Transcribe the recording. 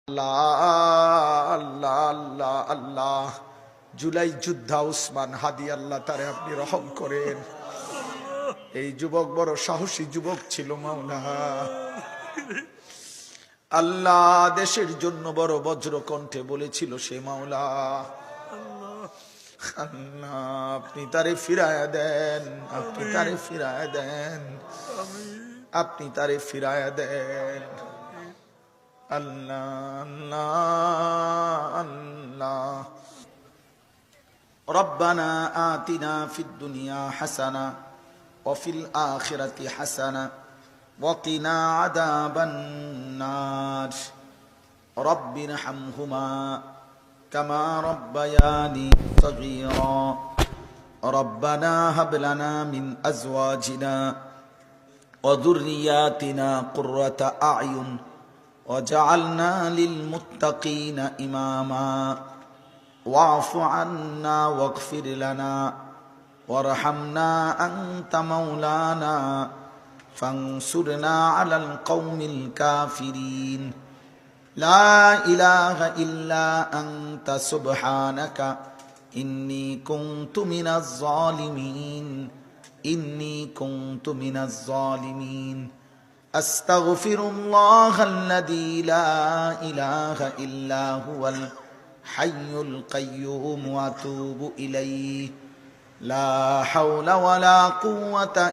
আল্লাহ আল্লাহ আল্লাহ আল্লাহ জুলাই যোদ্ধা উসমান হাদি, আল্লাহ তারে আপনি রহম করেন। এই যুবক বড় সাহসী যুবক ছিল মাওলা। আল্লাহ দেশের জন্য বড় বজ্র কণ্ঠে বলেছিল সে মাওলা। আল্লাহ আপনি তারে ফিরায়া দেন, আপনি তারে ফিরায়া দেন, আপনি তারে ফিরায়া দেন। আল্লাহ আল্লাহ আল্লাহ। রব্বানা আতিনা ফিদ দুনিয়া হাসানা ওয়া ফিল আখিরাতি হাসানা ওয়া কিনা আযাবান নার। রব্বিরহামহুমা কামা রাব্বায়ানি সগীরা। রব্বানা হাব লানা মিন আজওয়াজিনা ওয়া যুররিয়াতিনা কুররাতা আ'য়ুন وجعلنا للمتقين إماما واعف عنا واغفر لنا وارحمنا أنت مولانا فانصرنا على القوم الكافرين لا إله إلا أنت سبحانك إني كنت من الظالمين إني كنت من الظالمين أستغفر الله الذي لا إله إلا هو الحي القيوم وأتوب إليه لا حول ولا قوة